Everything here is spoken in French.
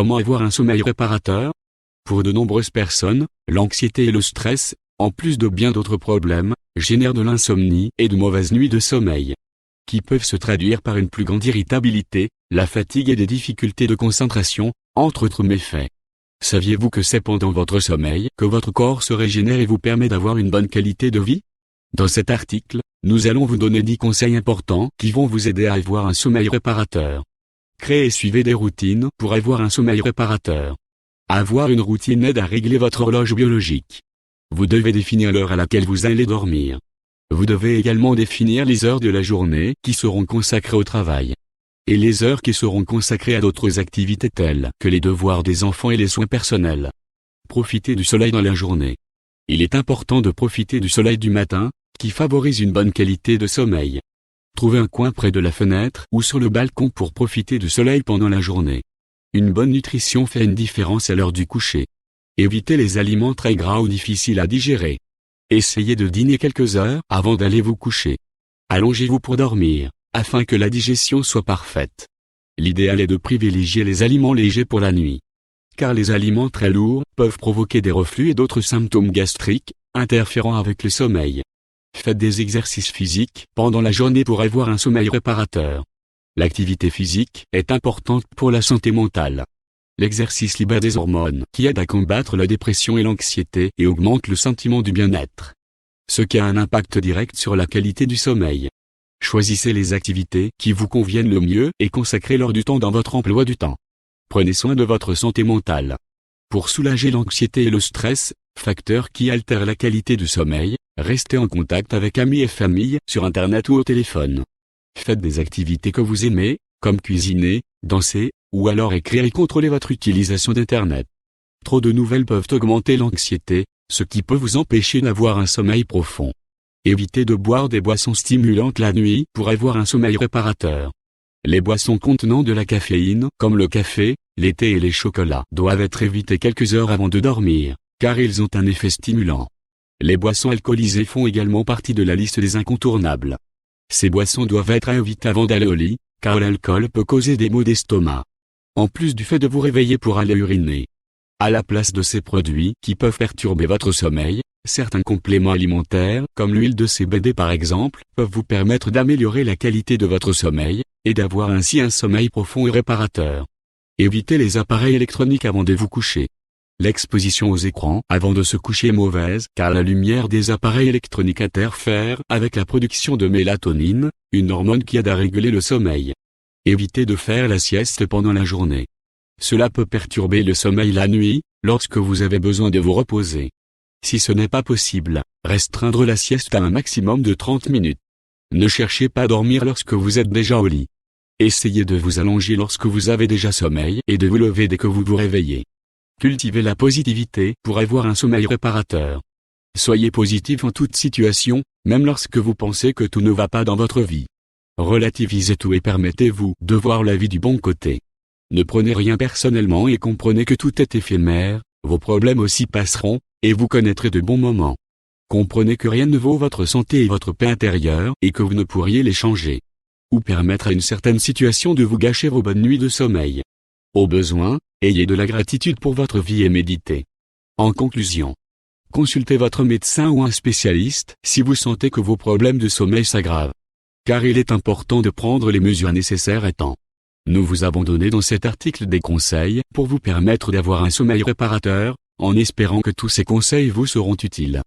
Comment avoir un sommeil réparateur? Pour de nombreuses personnes, l'anxiété et le stress, en plus de bien d'autres problèmes, génèrent de l'insomnie et de mauvaises nuits de sommeil, qui peuvent se traduire par une plus grande irritabilité, la fatigue et des difficultés de concentration, entre autres méfaits. Saviez-vous que c'est pendant votre sommeil que votre corps se régénère et vous permet d'avoir une bonne qualité de vie? Dans cet article, nous allons vous donner 10 conseils importants qui vont vous aider à avoir un sommeil réparateur. Créez et suivez des routines pour avoir un sommeil réparateur. Avoir une routine aide à régler votre horloge biologique. Vous devez définir l'heure à laquelle vous allez dormir. Vous devez également définir les heures de la journée qui seront consacrées au travail, et les heures qui seront consacrées à d'autres activités telles que les devoirs des enfants et les soins personnels. Profitez du soleil dans la journée. Il est important de profiter du soleil du matin, qui favorise une bonne qualité de sommeil. Trouvez un coin près de la fenêtre ou sur le balcon pour profiter du soleil pendant la journée. Une bonne nutrition fait une différence à l'heure du coucher. Évitez les aliments très gras ou difficiles à digérer. Essayez de dîner quelques heures avant d'aller vous coucher. Allongez-vous pour dormir, afin que la digestion soit parfaite. L'idéal est de privilégier les aliments légers pour la nuit, car les aliments très lourds peuvent provoquer des reflux et d'autres symptômes gastriques, interférant avec le sommeil. Faites des exercices physiques pendant la journée pour avoir un sommeil réparateur. L'activité physique est importante pour la santé mentale. L'exercice libère des hormones qui aident à combattre la dépression et l'anxiété et augmente le sentiment du bien-être, ce qui a un impact direct sur la qualité du sommeil. Choisissez les activités qui vous conviennent le mieux et consacrez-leur du temps dans votre emploi du temps. Prenez soin de votre santé mentale. Pour soulager l'anxiété et le stress, facteurs qui altèrent la qualité du sommeil, restez en contact avec amis et famille sur Internet ou au téléphone. Faites des activités que vous aimez, comme cuisiner, danser, ou alors écrire et contrôler votre utilisation d'Internet. Trop de nouvelles peuvent augmenter l'anxiété, ce qui peut vous empêcher d'avoir un sommeil profond. Évitez de boire des boissons stimulantes la nuit pour avoir un sommeil réparateur. Les boissons contenant de la caféine, comme le café, les thés et les chocolats, doivent être évitées quelques heures avant de dormir, car ils ont un effet stimulant. Les boissons alcoolisées font également partie de la liste des incontournables. Ces boissons doivent être évitées avant d'aller au lit, car l'alcool peut causer des maux d'estomac, en plus du fait de vous réveiller pour aller uriner. À la place de ces produits qui peuvent perturber votre sommeil, certains compléments alimentaires, comme l'huile de CBD par exemple, peuvent vous permettre d'améliorer la qualité de votre sommeil, et d'avoir ainsi un sommeil profond et réparateur. Évitez les appareils électroniques avant de vous coucher. L'exposition aux écrans avant de se coucher est mauvaise, car la lumière des appareils électroniques interfère avec la production de mélatonine, une hormone qui aide à réguler le sommeil. Évitez de faire la sieste pendant la journée. Cela peut perturber le sommeil la nuit, lorsque vous avez besoin de vous reposer. Si ce n'est pas possible, restreindre la sieste à un maximum de 30 minutes. Ne cherchez pas à dormir lorsque vous êtes déjà au lit. Essayez de vous allonger lorsque vous avez déjà sommeil et de vous lever dès que vous vous réveillez. Cultivez la positivité pour avoir un sommeil réparateur. Soyez positif en toute situation, même lorsque vous pensez que tout ne va pas dans votre vie. Relativisez tout et permettez-vous de voir la vie du bon côté. Ne prenez rien personnellement et comprenez que tout est éphémère, vos problèmes aussi passeront, et vous connaîtrez de bons moments. Comprenez que rien ne vaut votre santé et votre paix intérieure et que vous ne pourriez les changer, ou permettre à une certaine situation de vous gâcher vos bonnes nuits de sommeil. Au besoin, ayez de la gratitude pour votre vie et méditez. En conclusion, consultez votre médecin ou un spécialiste si vous sentez que vos problèmes de sommeil s'aggravent, car il est important de prendre les mesures nécessaires à temps. Nous vous avons donné dans cet article des conseils pour vous permettre d'avoir un sommeil réparateur, en espérant que tous ces conseils vous seront utiles.